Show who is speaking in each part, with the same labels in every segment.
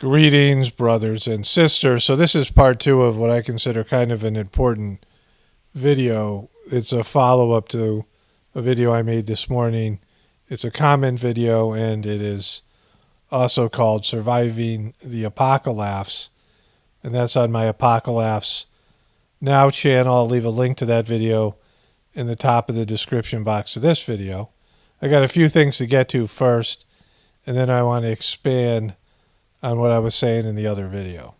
Speaker 1: Greetings, brothers and sisters. So this is part 2 of what I consider kind of an important video. It's a follow-up to a video I made this morning. It's a comment video, and it is also called Surviving the Apocalaughs, and that's on my Apocalaughs Now channel. I'll leave a link to that video in the top of the description box of this video. I got a few things to get to first, and then I want to expand on what I was saying in the other video.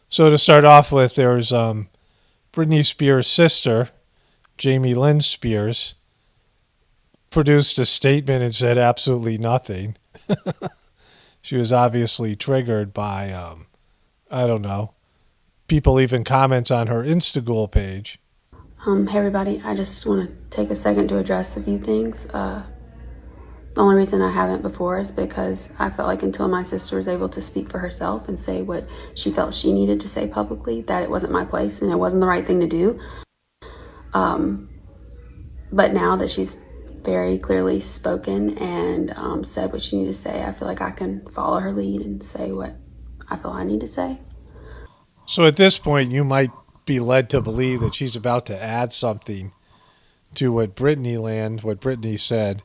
Speaker 1: So to start off with, there's Britney Spears' sister, Lynn Spears, produced a statement and said absolutely nothing. She was obviously triggered by, I don't know, people even comment on her Instagram page.
Speaker 2: Hey everybody, I just want to take a second to address a few things. The only reason I haven't before is because I felt like until my sister was able to speak for herself and say what she felt she needed to say publicly, that it wasn't my place and it wasn't the right thing to do. But now that she's very clearly spoken and said what she needed to say, I feel like I can follow her lead and say what I feel I need to say.
Speaker 1: So at this point, you might be led to believe that she's about to add something to what Britney said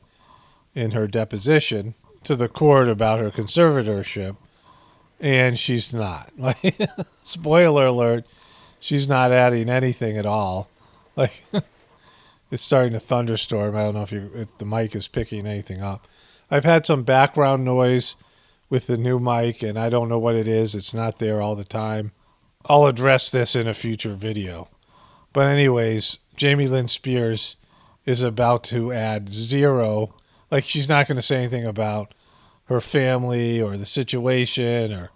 Speaker 1: in her deposition to the court about her conservatorship, and she's not. Like, spoiler alert, she's not adding anything at all. Like, it's starting to thunderstorm. I don't know if the mic is picking anything up. I've had some background noise with the new mic, and I don't know what it is. It's not there all the time. I'll address this in a future video. But anyways, Lynn Spears is about to add zero. Like, she's not going to say anything about her family or the situation or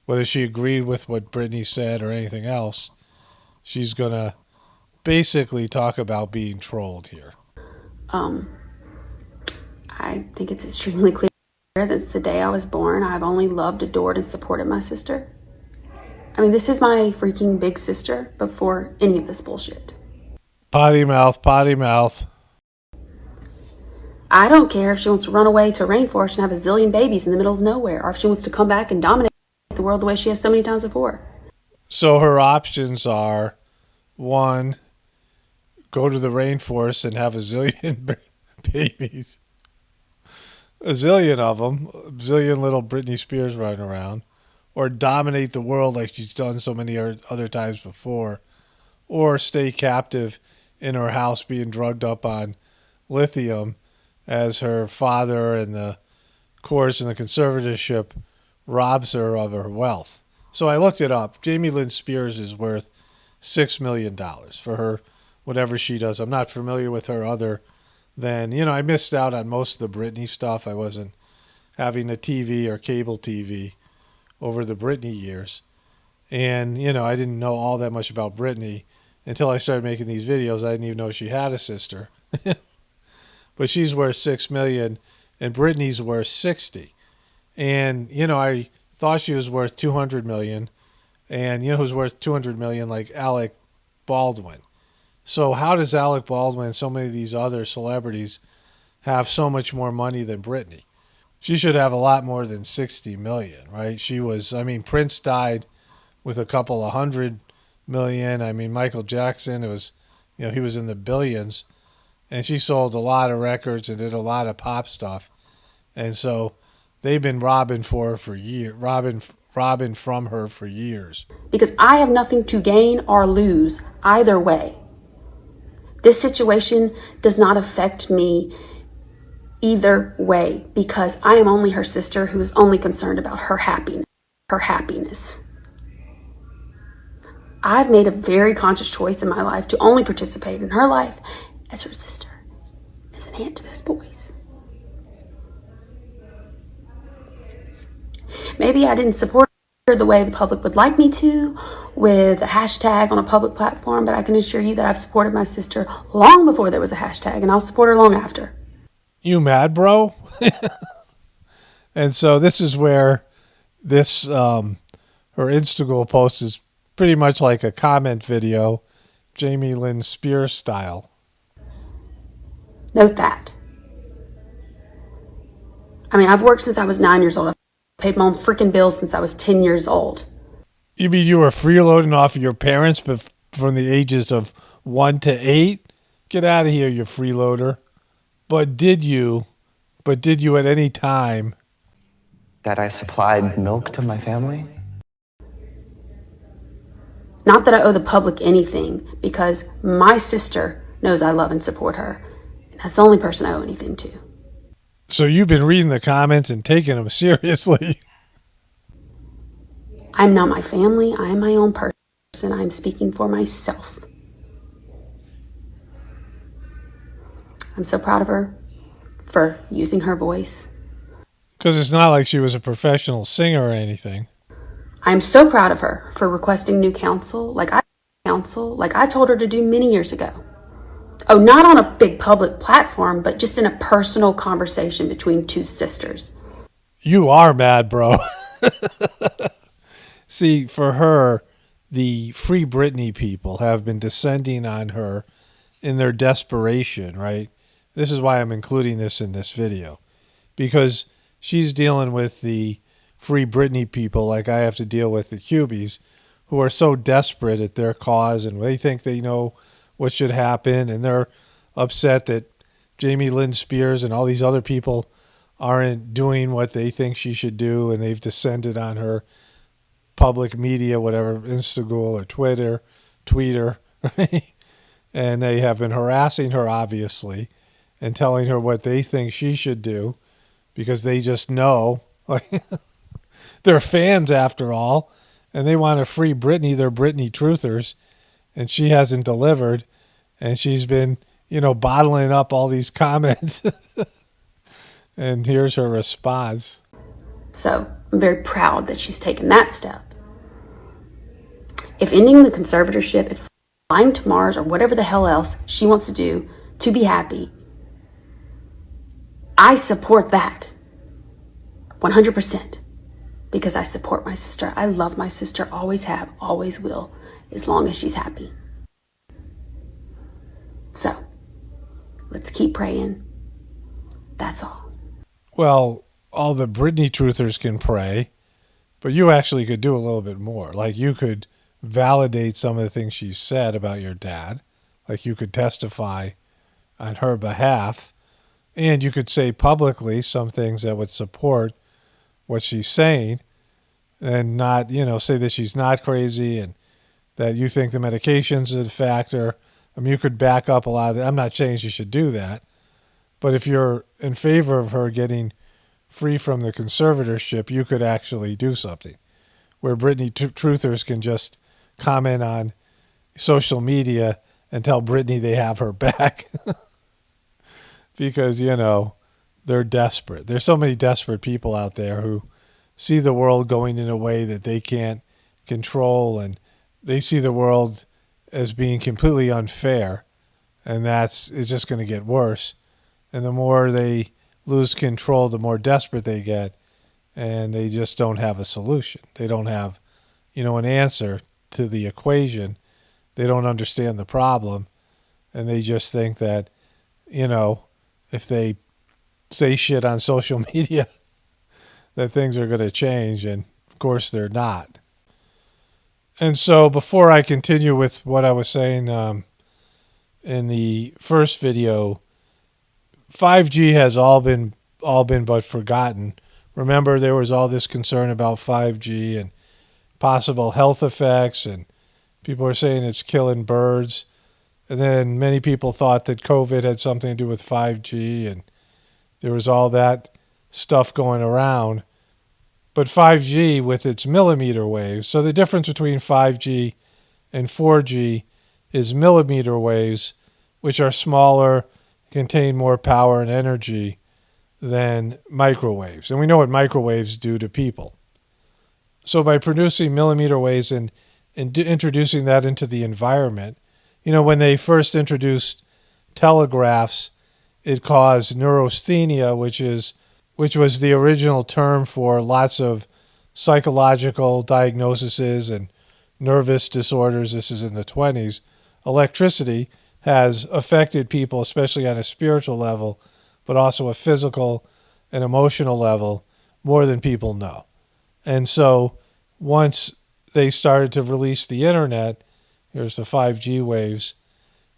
Speaker 1: whether she agreed with what Britney said or anything else. She's going to basically talk about being trolled here.
Speaker 2: I think it's extremely clear that since the day I was born, I've only loved, adored, and supported my sister. I mean, this is my freaking big sister before any of this bullshit.
Speaker 1: Potty mouth, potty mouth.
Speaker 2: I don't care if she wants to run away to a rainforest and have a zillion babies in the middle of nowhere, or if she wants to come back and dominate the world the way she has so many times before.
Speaker 1: So her options are, 1, go to the rainforest and have a zillion babies. A zillion of them. A zillion little Britney Spears running around. Or dominate the world like she's done so many other times before. Or stay captive in her house being drugged up on lithium as her father and the courts and the conservatorship robs her of her wealth. So I looked it up. Lynn Spears is worth $6 million for her, whatever she does. I'm not familiar with her other than, I missed out on most of the Britney stuff. I wasn't having a TV or cable TV over the Britney years. And, I didn't know all that much about Britney until I started making these videos. I didn't even know she had a sister. But she's worth $6 million and Britney's worth 60. And, I thought she was worth $200 million. And who's worth $200 million? Like Alec Baldwin. So how does Alec Baldwin and so many of these other celebrities have so much more money than Britney? She should have a lot more than 60 million, right? Prince died with a couple of $100 million. Michael Jackson, he was in the billions. And she sold a lot of records and did a lot of pop stuff. And so they've been robbing from her for years.
Speaker 2: Because I have nothing to gain or lose either way. This situation does not affect me either way because I am only her sister who is only concerned about her happiness. I've made a very conscious choice in my life to only participate in her life as her sister, as an aunt to those boys. Maybe I didn't support her the way the public would like me to, with a hashtag on a public platform, but I can assure you that I've supported my sister long before there was a hashtag, and I'll support her long after.
Speaker 1: You mad, bro? And so this is where this, her Instagram post is pretty much like a comment video, Lynn Spears style.
Speaker 2: Note that. I mean, I've worked since I was 9 years old. I've paid my own freaking bills since I was 10 years old.
Speaker 1: You mean you were freeloading off of your parents from the ages of 1 to 8? Get out of here, you freeloader. But did you at any time
Speaker 3: that I supplied milk to my family?
Speaker 2: Not that I owe the public anything, because my sister knows I love and support her. That's the only person I owe anything to.
Speaker 1: So you've been reading the comments and taking them seriously.
Speaker 2: I'm not my family. I am my own person. I'm speaking for myself. I'm so proud of her for using her voice.
Speaker 1: Because it's not like she was a professional singer or anything.
Speaker 2: I'm so proud of her for requesting new counsel like I told her to do many years ago. Oh, not on a big public platform, but just in a personal conversation between two sisters.
Speaker 1: You are mad, bro. See, for her, the Free Britney people have been descending on her in their desperation, right? This is why I'm including this in this video. Because she's dealing with the Free Britney people like I have to deal with the Cubies, who are so desperate at their cause and they think they know what should happen, and they're upset that Lynn Spears and all these other people aren't doing what they think she should do, and they've descended on her public media, whatever, Instagram or Twitter, right? And they have been harassing her, obviously, and telling her what they think she should do because they just know. They're fans, after all, and they want to free Britney. They're Britney truthers, and she hasn't delivered, and she's been, bottling up all these comments. And here's her response.
Speaker 2: So I'm very proud that she's taken that step. If ending the conservatorship, if flying to Mars, or whatever the hell else she wants to do to be happy, I support that 100%. Because I support my sister. I love my sister, always have, always will, as long as she's happy. So, let's keep praying. That's all.
Speaker 1: Well, all the Britney truthers can pray, but you actually could do a little bit more. Like, you could validate some of the things she said about your dad. Like, you could testify on her behalf, and you could say publicly some things that would support what she's saying, and not, say that she's not crazy and that you think the medication's a factor. I mean, you could back up a lot of that. I'm not saying she should do that, but if you're in favor of her getting free from the conservatorship, you could actually do something where Britney truthers can just comment on social media and tell Britney they have her back because, they're desperate. There's so many desperate people out there who see the world going in a way that they can't control, and they see the world as being completely unfair, and it's just going to get worse. And the more they lose control, the more desperate they get, and they just don't have a solution. They don't have, an answer to the equation. They don't understand the problem, and they just think that, if they say shit on social media that things are going to change, and of course they're not. And so before I continue with what I was saying in the first video, 5G has all been but forgotten. Remember, there was all this concern about 5G and possible health effects, and people are saying it's killing birds. And then many people thought that COVID had something to do with 5G, and there was all that stuff going around. But 5G with its millimeter waves, so the difference between 5G and 4G is millimeter waves, which are smaller, contain more power and energy than microwaves. And we know what microwaves do to people. So by producing millimeter waves and introducing that into the environment, when they first introduced telegraphs, it caused neurasthenia, which was the original term for lots of psychological diagnoses and nervous disorders. This is in the 1920s. Electricity has affected people, especially on a spiritual level, but also a physical and emotional level, more than people know. And so once they started to release the internet, here's the 5G waves,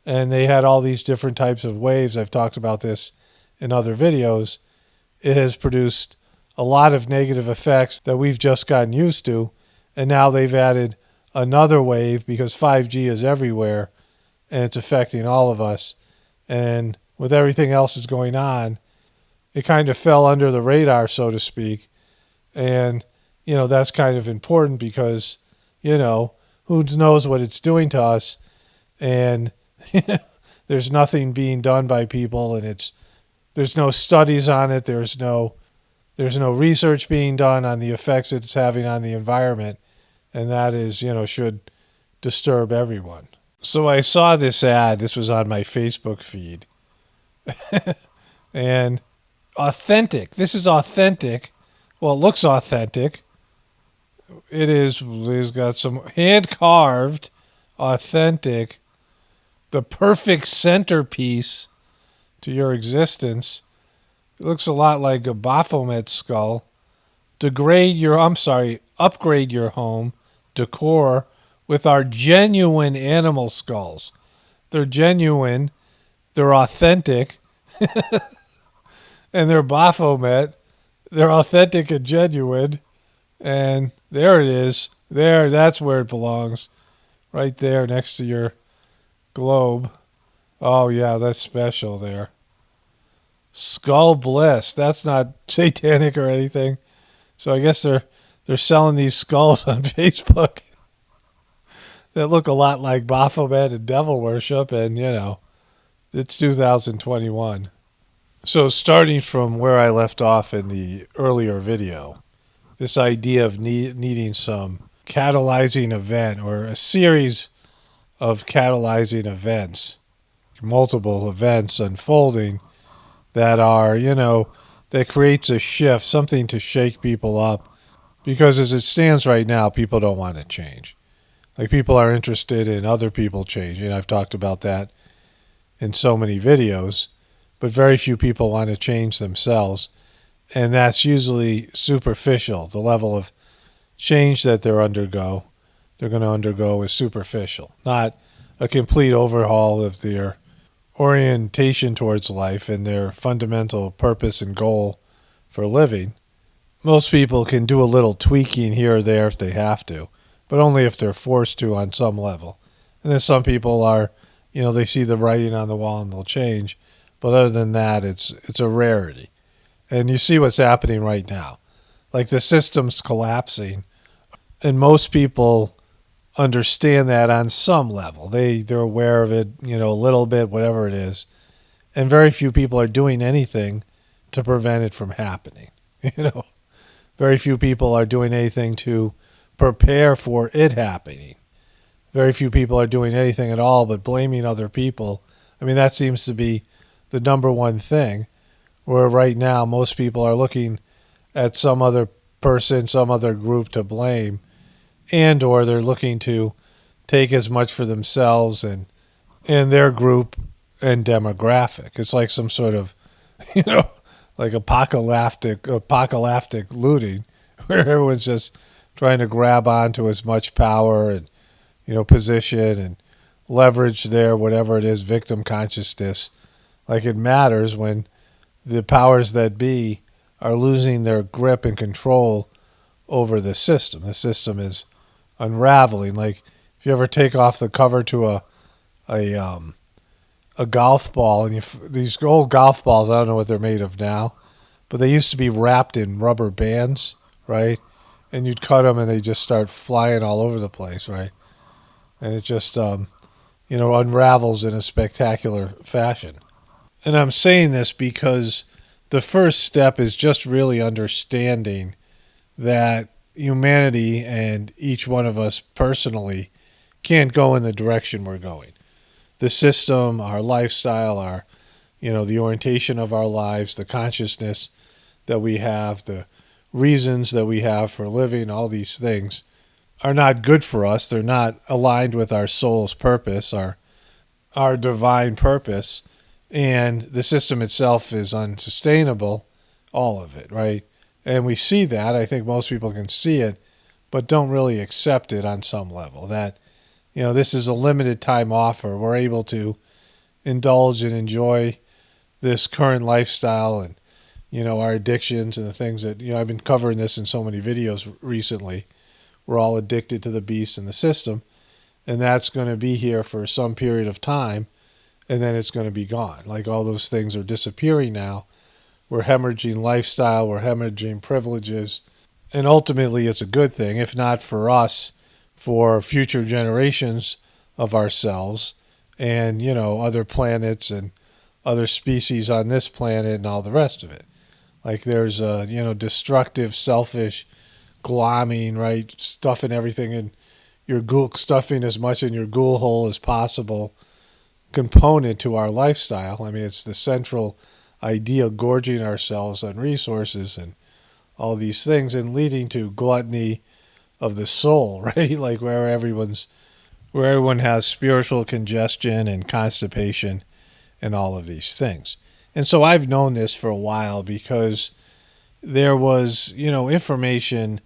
Speaker 1: and they had all these different types of waves. I've talked about this in other videos. It has produced a lot of negative effects that we've just gotten used to. And now they've added another wave because 5G is everywhere and it's affecting all of us. And with everything else that's going on, it kind of fell under the radar, so to speak. And, that's kind of important because, who knows what it's doing to us. And there's nothing being done by people, and there's no studies on it. There's no research being done on the effects it's having on the environment. And that is, should disturb everyone. So I saw this ad. This was on my Facebook feed. And authentic. This is authentic. Well, it looks authentic. It is. It's got some hand-carved, authentic, the perfect centerpiece to your existence. It looks a lot like a Baphomet skull. Upgrade your home decor with our genuine animal skulls. They're genuine, they're authentic, and they're Baphomet. They're authentic and genuine. And there it is. There, that's where it belongs. Right there next to your globe. Oh yeah, that's special there. Skull Bliss. That's not satanic or anything. So I guess they're selling these skulls on Facebook that look a lot like Baphomet and devil worship, and it's 2021. So starting from where I left off in the earlier video, this idea of needing some catalyzing event or a series of catalyzing events, multiple events unfolding that are, that creates a shift, something to shake people up. Because as it stands right now, people don't want to change. Like, people are interested in other people changing. I've talked about that in so many videos, but very few people want to change themselves. And that's usually superficial. The level of change that they're going to undergo is superficial, not a complete overhaul of their orientation towards life and their fundamental purpose and goal for living. Most people can do a little tweaking here or there if they have to, but only if they're forced to on some level. And then some people are, they see the writing on the wall and they'll change. But other than that, it's a rarity. And you see what's happening right now. Like, the system's collapsing, and most people understand that on some level. They're aware of it, a little bit, whatever it is. And very few people are doing anything to prevent it from happening. Very few people are doing anything to prepare for it happening. Very few people are doing anything at all but blaming other people. I mean, that seems to be the number one thing, where right now most people are looking at some other person, some other group to blame, and or they're looking to take as much for themselves and their group and demographic. It's like some sort of, like apocalyptic looting, where everyone's just trying to grab onto as much power and, position and leverage their whatever it is, victim consciousness. Like, it matters when the powers that be are losing their grip and control over the system. The system is unraveling. Like, if you ever take off the cover to a golf ball, and these old golf balls, I don't know what they're made of now, but they used to be wrapped in rubber bands, right? And you'd cut them and they just start flying all over the place, right? And it just, unravels in a spectacular fashion. And I'm saying this because the first step is just really understanding that humanity and each one of us personally can't go in the direction we're going. The system, our lifestyle, our, the orientation of our lives, the consciousness that we have, the reasons that we have for living, all these things are not good for us. They're not aligned with our soul's purpose, our divine purpose. And the system itself is unsustainable, all of it, right? And we see that. I think most people can see it, but don't really accept it on some level. That, this is a limited time offer. We're able to indulge and enjoy this current lifestyle and, our addictions and the things that, I've been covering this in so many videos recently. We're all addicted to the beast and the system, and that's going to be here for some period of time, and then it's going to be gone. Like all those things are disappearing now. We're hemorrhaging lifestyle, we're hemorrhaging privileges, and ultimately it's a good thing, if not for us, for future generations of ourselves and, other planets and other species on this planet and all the rest of it. Like there's a, destructive, selfish, glomming, right? Stuffing everything in your ghoul, stuffing as much in your ghoul hole as possible component to our lifestyle. I mean, it's the central idea, gorging ourselves on resources and all these things and leading to gluttony of the soul, right? Like where everyone has spiritual congestion and constipation and all of these things. And so I've known this for a while because there was, information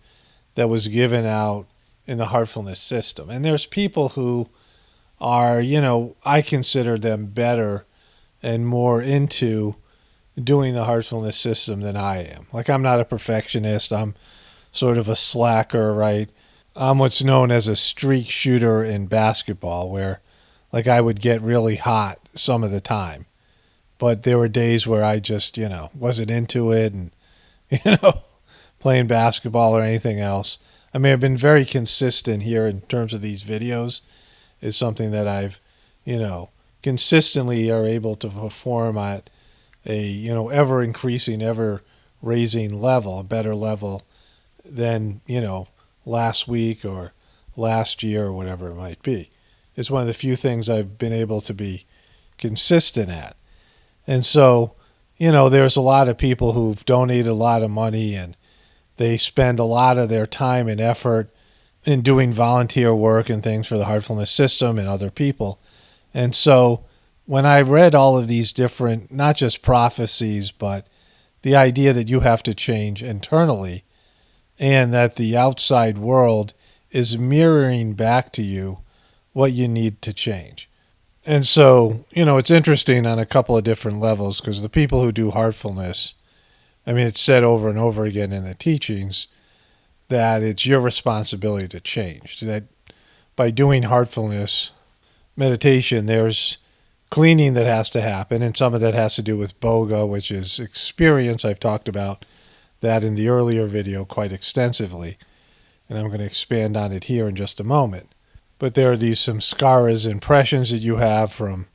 Speaker 1: that was given out in the heartfulness system. And there's people who are, I consider them better and more into doing the heartfulness system than I am. Like I'm not a perfectionist. I'm sort of a slacker, right? I'm what's known as a streak shooter in basketball where like I would get really hot some of the time. But there were days where I just, wasn't into it and, playing basketball or anything else. I mean, I've been very consistent here in terms of these videos. It's something that I've, consistently are able to perform at a, ever increasing, ever raising level, a better level than, last week or last year or whatever it might be. It's one of the few things I've been able to be consistent at. And so, there's a lot of people who've donated a lot of money and they spend a lot of their time and effort in doing volunteer work and things for the heartfulness system and other people. And so when I read all of these different, not just prophecies, but the idea that you have to change internally and that the outside world is mirroring back to you what you need to change. And so, it's interesting on a couple of different levels because the people who do heartfulness, I mean, it's said over and over again in the teachings that it's your responsibility to change. That by doing heartfulness meditation, there's cleaning that has to happen, and some of that has to do with boga, which is experience. I've talked about that in the earlier video quite extensively, and I'm going to expand on it here in just a moment. But there are these samskaras, impressions that you have from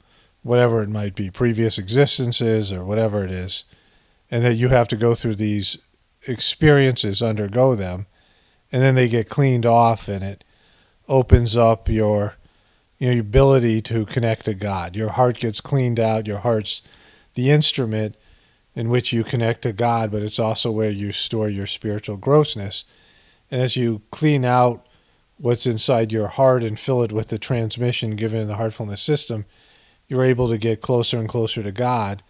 Speaker 1: whatever it might be, previous existences or whatever it is, and that you have to go through these experiences, undergo them, and then they get cleaned off, and it opens up your ability to connect to God. Your heart gets cleaned out. Your heart's the instrument in which you connect to God, but it's also where you store your spiritual grossness. And as you clean out what's inside your heart and fill it with the transmission given in the heartfulness system, you're able to get closer and closer to God.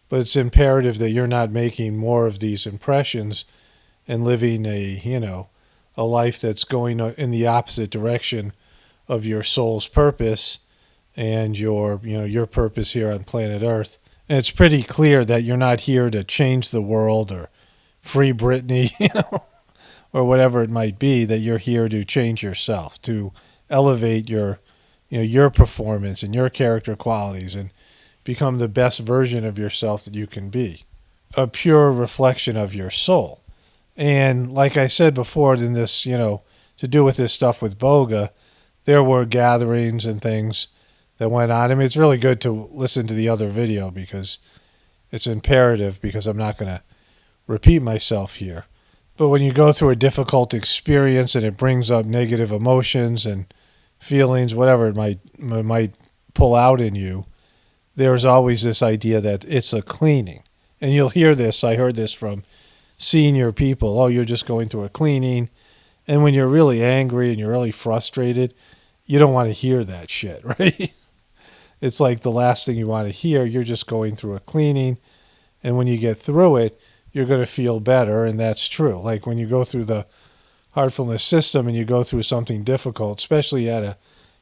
Speaker 1: But it's imperative that you're not making more of these impressions and living a life that's going in the opposite direction of your soul's purpose and your purpose here on planet Earth. And it's pretty clear that you're not here to change the world or free Britney, or whatever it might be, that you're here to change yourself, to elevate your performance and your character qualities and become the best version of yourself that you can be, a pure reflection of your soul. And like I said before, in this, to do with this stuff with Boga, there were gatherings and things that went on. I mean, it's really good to listen to the other video because it's imperative, because I'm not going to repeat myself here. But when you go through a difficult experience and it brings up negative emotions and feelings, whatever it might pull out in you, there's always this idea that it's a cleaning. And you'll hear this, I heard this from senior people, oh, you're just going through a cleaning. And when you're really angry and you're really frustrated, you don't want to hear that shit, right? It's like the last thing you want to hear. You're just going through a cleaning. And when you get through it, you're going to feel better, and that's true. Like when you go through the heartfulness system and you go through something difficult, especially at a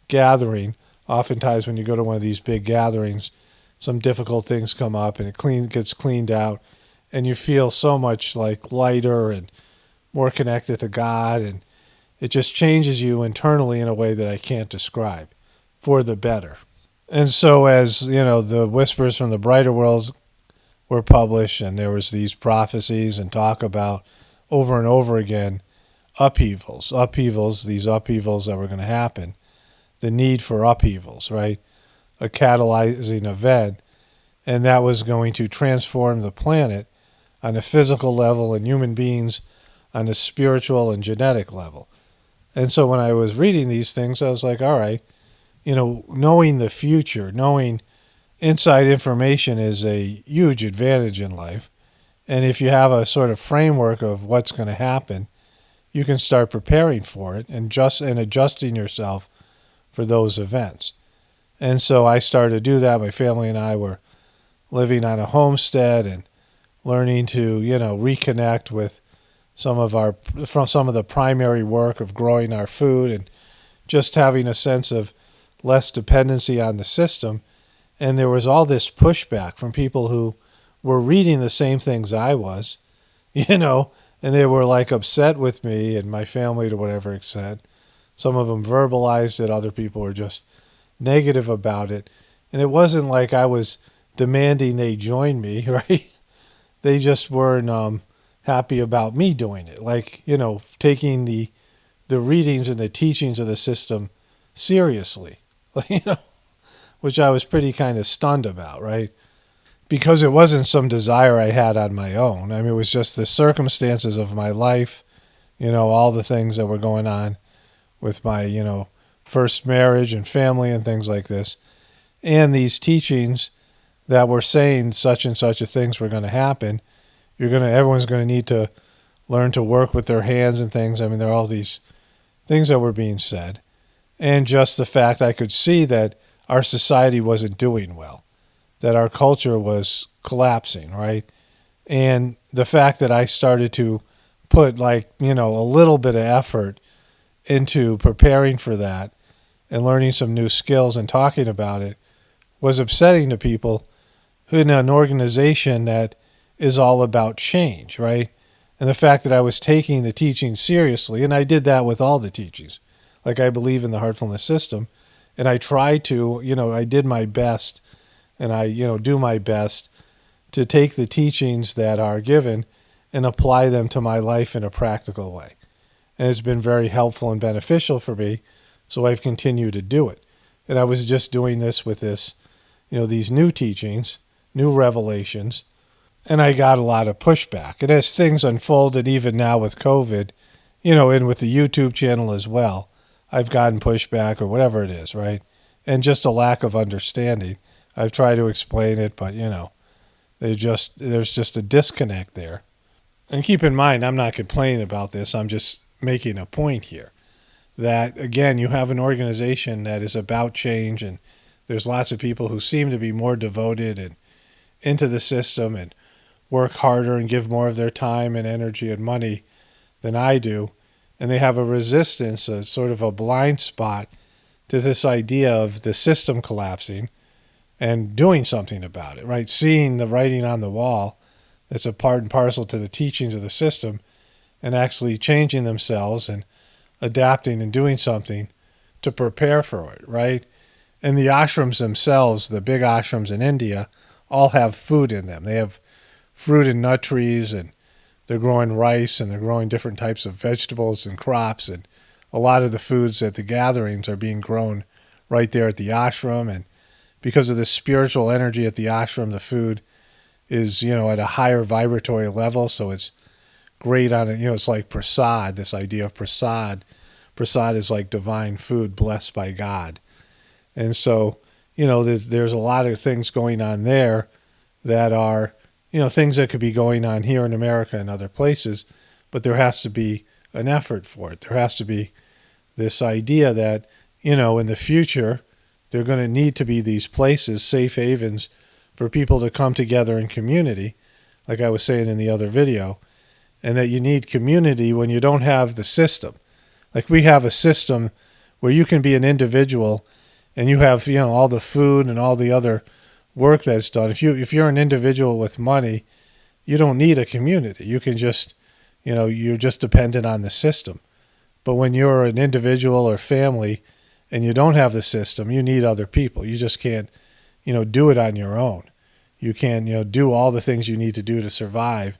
Speaker 1: gathering, oftentimes when you go to one of these big gatherings, some difficult things come up and it gets cleaned out, and you feel so much like lighter and more connected to God, and it just changes you internally in a way that I can't describe, for the better. And so as, the Whispers from the Brighter World were published, and there was these prophecies and talk about over and over again upheavals, these upheavals that were going to happen, the need for upheavals, right? A catalyzing event, and that was going to transform the planet on a physical level and human beings on a spiritual and genetic level. And so when I was reading these things, I was like, all right, knowing the future, knowing inside information is a huge advantage in life. And if you have a sort of framework of what's going to happen, you can start preparing for it and adjusting yourself for those events. And so I started to do that. My family and I were living on a homestead and learning to, reconnect with some of the primary work of growing our food and just having a sense of less dependency on the system. And there was all this pushback from people who were reading the same things I was, and they were like upset with me and my family to whatever extent. Some of them verbalized it. Other people were just negative about it. And it wasn't like I was demanding they join me, right? They just weren't happy about me doing it. Like, taking the readings and the teachings of the system seriously, which I was pretty kind of stunned about, right? Because it wasn't some desire I had on my own. I mean, it was just the circumstances of my life, all the things that were going on with my, first marriage and family and things like this. And these teachings that were saying such and such a things were going to happen. Everyone's going to need to learn to work with their hands and things. I mean, there are all these things that were being said. And just the fact I could see that our society wasn't doing well, that our culture was collapsing, right? And the fact that I started to put a little bit of effort into preparing for that and learning some new skills and talking about it was upsetting to people who in an organization that is all about change, right? And the fact that I was taking the teaching seriously, and I did that with all the teachings. Like I believe in the heartfulness system, and I try to, I did my best, and I, do my best to take the teachings that are given and apply them to my life in a practical way. And it's been very helpful and beneficial for me, so I've continued to do it. And I was just doing this with this, these new teachings, new revelations, and I got a lot of pushback. And as things unfolded, even now with COVID, and with the YouTube channel as well, I've gotten pushback or whatever it is, right? And just a lack of understanding. I've tried to explain it, but, there's just a disconnect there. And keep in mind, I'm not complaining about this. I'm just making a point here that, again, you have an organization that is about change, and there's lots of people who seem to be more devoted and into the system and work harder and give more of their time and energy and money than I do. And they have a resistance, a sort of a blind spot to this idea of the system collapsing and doing something about it, right? Seeing the writing on the wall that's a part and parcel to the teachings of the system and actually changing themselves and adapting and doing something to prepare for it, right? And the ashrams themselves, the big ashrams in India, all have food in them. They have fruit and nut trees, and they're growing rice, and they're growing different types of vegetables and crops, and a lot of the foods at the gatherings are being grown right there at the ashram. And because of the spiritual energy at the ashram, the food is, at a higher vibratory level, so it's great on it. It's like prasad, this idea of prasad. Prasad is like divine food blessed by God. And so, there's a lot of things going on there that are, things that could be going on here in America and other places, but there has to be an effort for it. There has to be this idea that, in the future, there are going to need to be these places, safe havens, for people to come together in community like I was saying in the other video, and that you need community when you don't have the system. Like we have a system where you can be an individual and you have, all the food and all the other work that's done. If you're an individual with money, you don't need a community. You can just, you're just dependent on the system. But when you're an individual or family and you don't have the system, you need other people. You just can't, do it on your own. You can, do all the things you need to do to survive.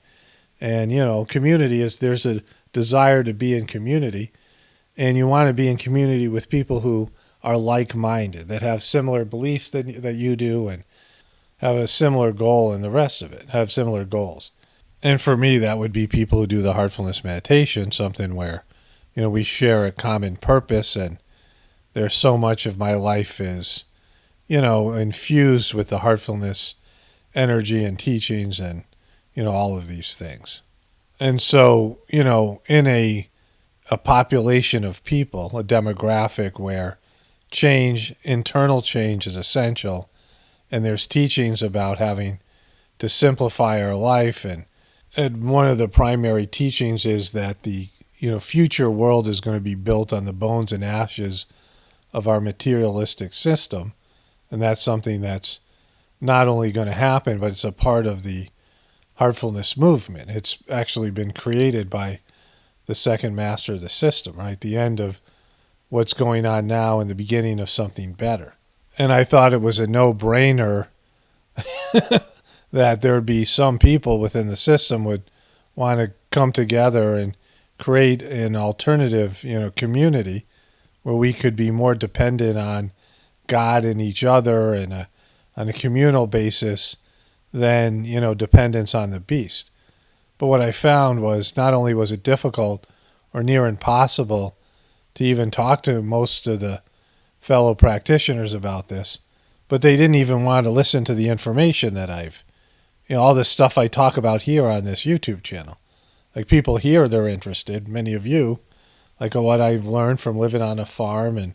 Speaker 1: And, community there's a desire to be in community, and you want to be in community with people who are like-minded, that have similar beliefs that you do, and have a similar goal, and the rest of it, have similar goals. And for me, that would be people who do the heartfulness meditation, something where, we share a common purpose, and there's so much of my life is, infused with the heartfulness energy and teachings and, all of these things. And so, in a population of people, a demographic where internal change is essential, and there's teachings about having to simplify our life, and one of the primary teachings is that the future world is going to be built on the bones and ashes of our materialistic system, and that's something that's not only going to happen, but it's a part of the heartfulness movement. It's actually been created by the second master of the system, right? The end of what's going on now and the beginning of something better. And I thought it was a no-brainer that there would be some people within the system would want to come together and create an alternative, community where we could be more dependent on God and each other and on a communal basis than, dependence on the beast. But what I found was not only was it difficult or near impossible to even talk to most of the fellow practitioners about this, but they didn't even want to listen to the information that all this stuff I talk about here on this YouTube channel. Like people here, they're interested, many of you, like what I've learned from living on a farm and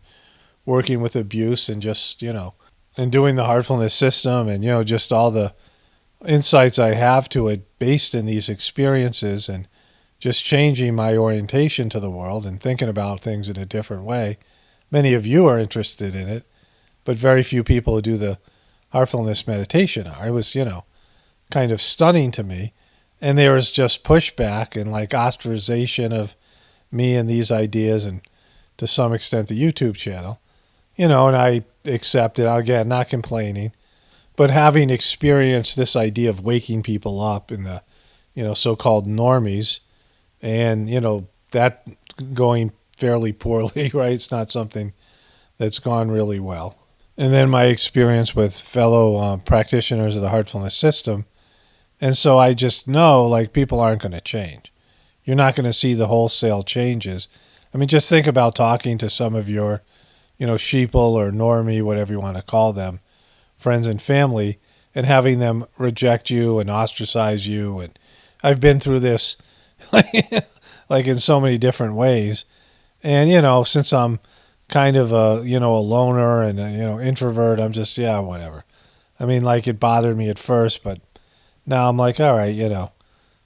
Speaker 1: working with abuse and just, and doing the heartfulness system and, just all the insights I have to it based in these experiences and just changing my orientation to the world and thinking about things in a different way. Many of you are interested in it, but very few people who do the heartfulness meditation are. It was, kind of stunning to me. And there was just pushback and like ostracization of me and these ideas and to some extent the YouTube channel, and I accepted, again, not complaining, but having experienced this idea of waking people up in the, so-called normies and, that going fairly poorly, right? It's not something that's gone really well. And then my experience with fellow practitioners of the heartfulness system. And so I just know, like, people aren't going to change. You're not going to see the wholesale changes. I mean, just think about talking to some of your, sheeple or normie, whatever you want to call them, friends and family, and having them reject you and ostracize you. And I've been through this, like in so many different ways. And, since I'm kind of a, a loner and a, introvert, I'm just, whatever. I mean, like it bothered me at first, but now I'm like, all right,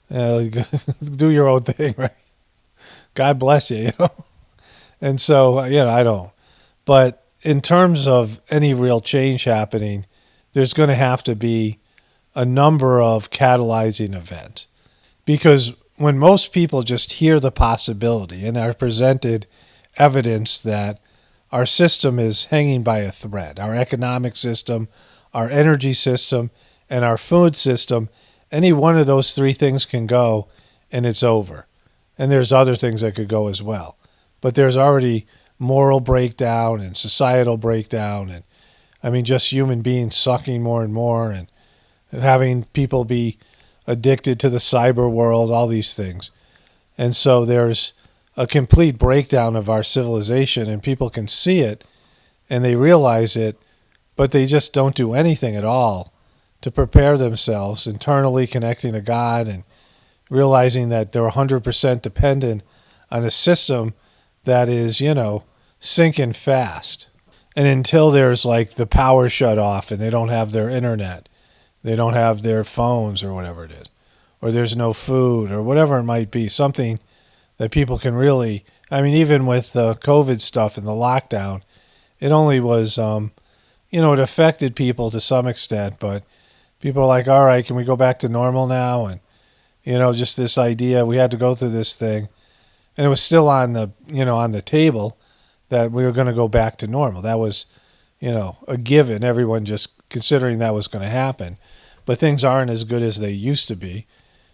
Speaker 1: do your own thing, right? God bless you, And so, I don't. But in terms of any real change happening, there's going to have to be a number of catalyzing events. Because when most people just hear the possibility and are presented evidence that our system is hanging by a thread, our economic system, our energy system, and our food system, any one of those three things can go and it's over. And there's other things that could go as well. But there's already moral breakdown and societal breakdown and, just human beings sucking more and more and having people be addicted to the cyber world, all these things. And so there's a complete breakdown of our civilization and people can see it and they realize it, but they just don't do anything at all to prepare themselves internally connecting to God and realizing that they're 100% dependent on a system that is, sinking fast. And until there's like the power shut off and they don't have their internet, they don't have their phones or whatever it is, or there's no food or whatever it might be, something that people can really, I mean, even with the COVID stuff and the lockdown, it only was, it affected people to some extent, but people are like, all right, can we go back to normal now? And, just this idea, we had to go through this thing. And it was still on the table that we were going to go back to normal. That was, a given, everyone just considering that was going to happen. But things aren't as good as they used to be.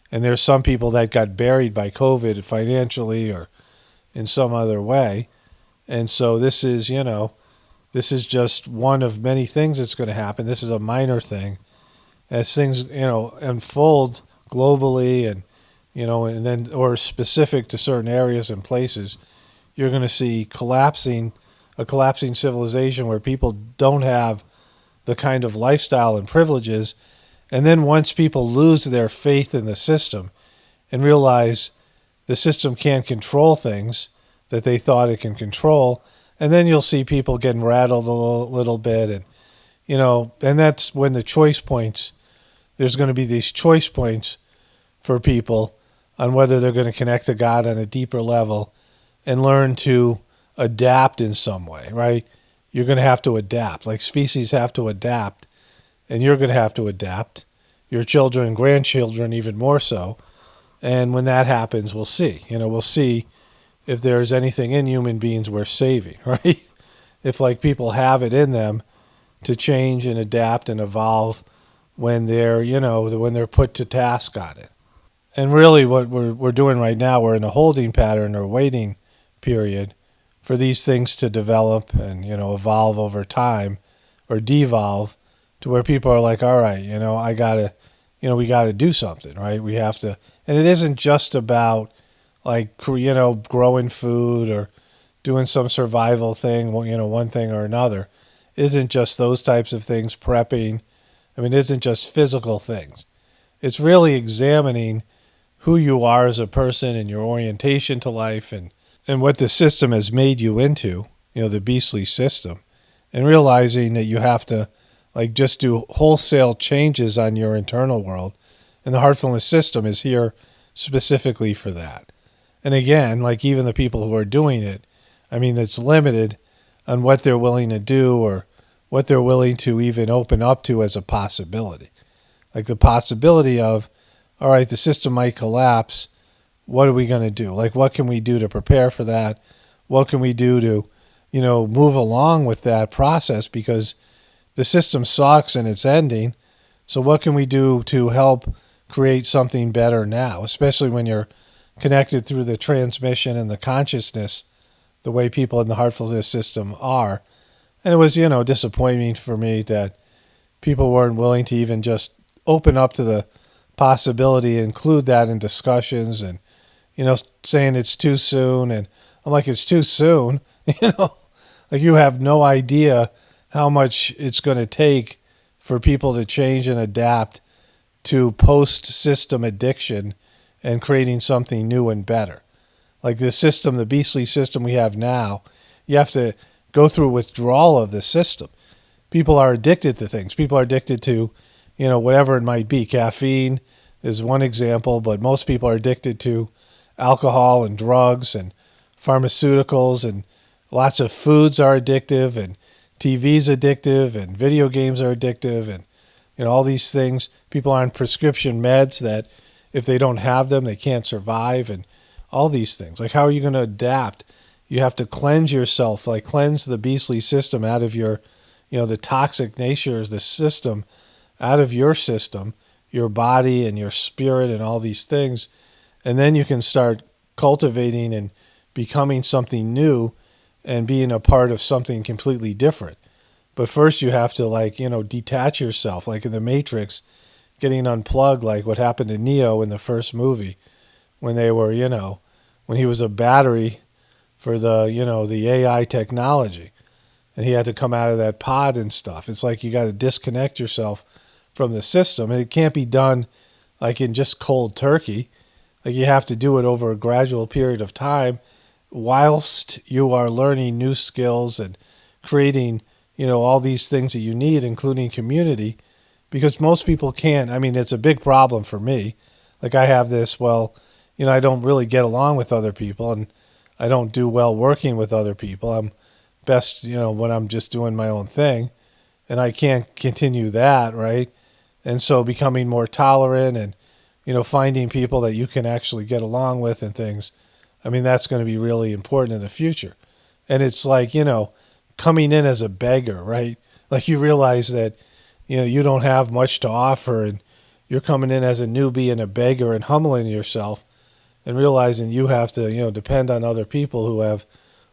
Speaker 1: And there's some people that got buried by COVID financially or in some other way. And so this is just one of many things that's going to happen. This is a minor thing. As things, unfold globally and, and then, or specific to certain areas and places, you're going to see a collapsing civilization where people don't have the kind of lifestyle and privileges. And then once people lose their faith in the system and realize the system can't control things that they thought it can control, and then you'll see people getting rattled a little bit. And, and that's when there's going to be these choice points for people on whether they're going to connect to God on a deeper level and learn to adapt in some way, right? You're going to have to adapt. Like species have to adapt, and you're going to have to adapt. Your children and grandchildren even more so. And when that happens, we'll see. We'll see if there's anything in human beings worth saving, right? If people have it in them to change and adapt and evolve when they're, when they're put to task on it. And really what we're doing right now, we're in a holding pattern or waiting period for these things to develop and, evolve over time or devolve to where people are like, all right, we got to do something, right? We have to, and it isn't just about growing food or doing some survival thing, one thing or another. It isn't just those types of things, prepping. I mean, it isn't just physical things. It's really examining who you are as a person and your orientation to life and what the system has made you into, the beastly system, and realizing that you have to just do wholesale changes on your internal world. And the heartfulness system is here specifically for that. And again, even the people who are doing it, I mean, it's limited on what they're willing to do or what they're willing to even open up to as a possibility. The possibility of, all right, the system might collapse. What are we going to do? What can we do to prepare for that? What can we do to, move along with that process? Because the system sucks and it's ending. So what can we do to help create something better now, especially when you're connected through the transmission and the consciousness, the way people in the heartfulness system are. And it was, disappointing for me that people weren't willing to even just open up to the possibility, include that in discussions and, saying it's too soon. And I'm like, it's too soon. You have no idea how much it's going to take for people to change and adapt to post-system addiction and creating something new and better. The system, the beastly system we have now, you have to go through withdrawal of the system. People are addicted to things. People are addicted to, whatever it might be. Caffeine is one example, but most people are addicted to alcohol and drugs and pharmaceuticals, and lots of foods are addictive, and TV's addictive, and video games are addictive, and all these things. People are on prescription meds that if they don't have them, they can't survive, and all these things. How are you going to adapt? You have to cleanse yourself, cleanse the beastly system out of your, the toxic nature of the system out of your system, your body and your spirit and all these things. And then you can start cultivating and becoming something new and being a part of something completely different. But first you have to detach yourself, in the Matrix, getting unplugged, what happened to Neo in the first movie when they were, when he was a battery for the, the AI technology and he had to come out of that pod and stuff. It's you got to disconnect yourself from the system, and it can't be done in just cold turkey. You have to do it over a gradual period of time whilst you are learning new skills and creating, all these things that you need, including community, because most people can't. I mean, it's a big problem for me. like I have this, well, I don't really get along with other people, and I don't do well working with other people. I'm best, when I'm just doing my own thing, and I can't continue that, right? And so becoming more tolerant and, finding people that you can actually get along with and things, I mean, that's going to be really important in the future. And it's like, coming in as a beggar, right? Like you realize that, you don't have much to offer, and you're coming in as a newbie and a beggar and humbling yourself and realizing you have to, depend on other people who have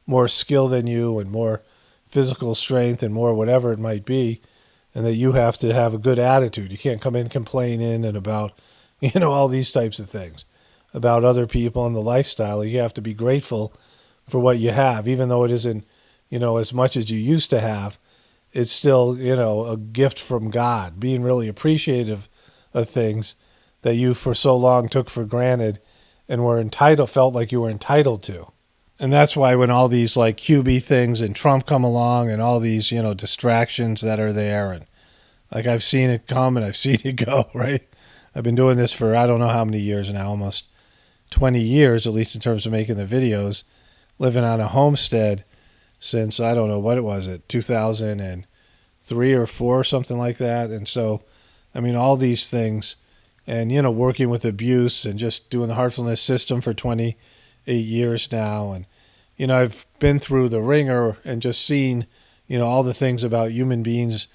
Speaker 1: more skill than you and more physical strength and more whatever it might be, and that you have to have a good attitude. You can't come in complaining and about, all these types of things about other people and the lifestyle. You have to be grateful for what you have, even though it isn't, as much as you used to have. It's still, a gift from God, being really appreciative of things that you for so long took for granted and felt like you were entitled to. And that's why when all these like QB things and Trump come along and all these, distractions that are there, and like I've seen it come and I've seen it go, right? I've been doing this for I don't know how many years now, almost 20 years, at least in terms of making the videos, living on a homestead since, I don't know what it was, 2003 or 4, something like that. And so, I mean, all these things and, working with abuse and just doing the heartfulness system for 28 years now. And, I've been through the ringer and just seen, all the things about human beings'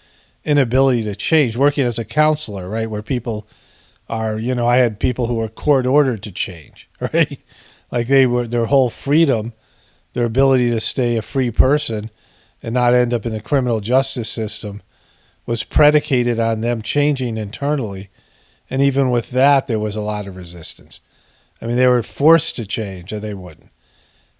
Speaker 1: inability to change, working as a counselor, right, where people are, I had people who were court ordered to change, right? Like their whole freedom, their ability to stay a free person and not end up in the criminal justice system was predicated on them changing internally. And even with that, there was a lot of resistance. I mean, they were forced to change or they wouldn't.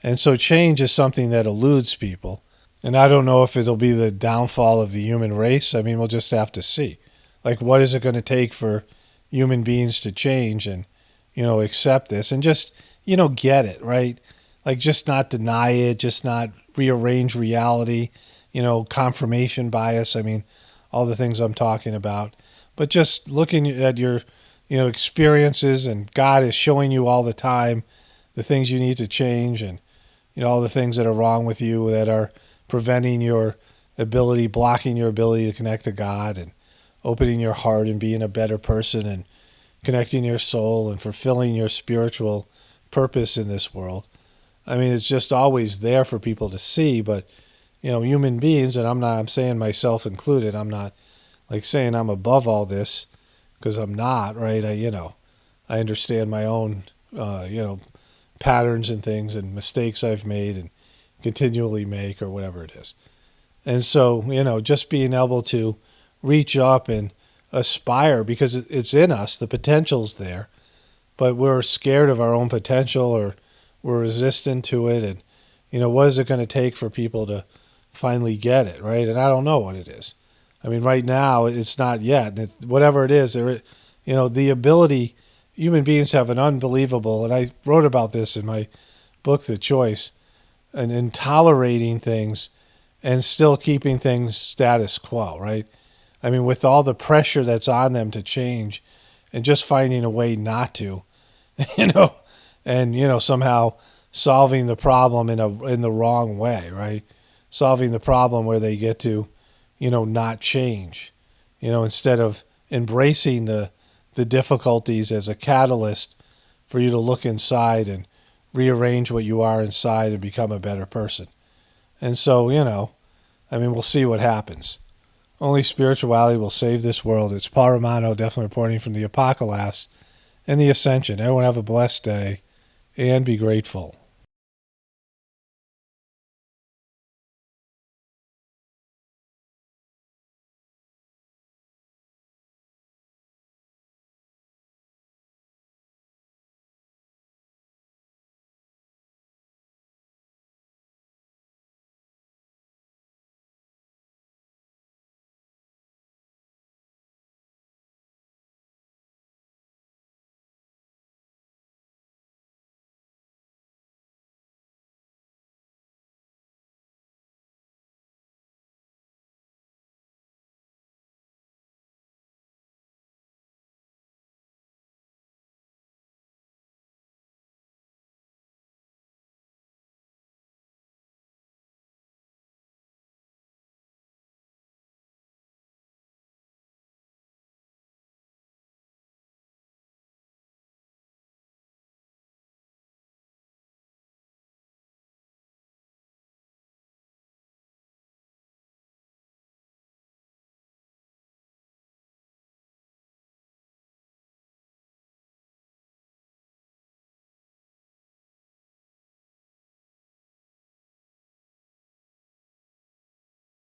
Speaker 1: And so change is something that eludes people. And I don't know if it'll be the downfall of the human race. I mean, we'll just have to see. Like, what is it going to take for human beings to change and, accept this and just, get it, right? Like, just not deny it, just not rearrange reality, confirmation bias. I mean, all the things I'm talking about. But just looking at your, experiences, and God is showing you all the time the things you need to change and, all the things that are wrong with you that are preventing your ability, blocking your ability to connect to God and opening your heart and being a better person and connecting your soul and fulfilling your spiritual purpose in this world. I mean, it's just always there for people to see, but, human beings, and I'm saying myself included, I'm not like saying I'm above all this because I'm not, right? I understand my own, patterns and things and mistakes I've made and continually make or whatever it is. And so, just being able to reach up and aspire because it's in us, the potential's there, but we're scared of our own potential or we're resistant to it. And, what is it going to take for people to finally get it, right? And I don't know what it is. I mean, right now, it's not yet. Whatever it is, the ability, human beings have an unbelievable, and I wrote about this in my book, The Choice, and in tolerating things and still keeping things status quo, right? I mean, with all the pressure that's on them to change and just finding a way not to, and, somehow solving the problem in the wrong way, right? Solving the problem where they get to, not change, instead of embracing the difficulties as a catalyst for you to look inside and rearrange what you are inside and become a better person. And so, we'll see what happens. Only spirituality will save this world. It's Paul Romano, definitely reporting from the Apocalaughs and the Ascension. Everyone have a blessed day and be grateful.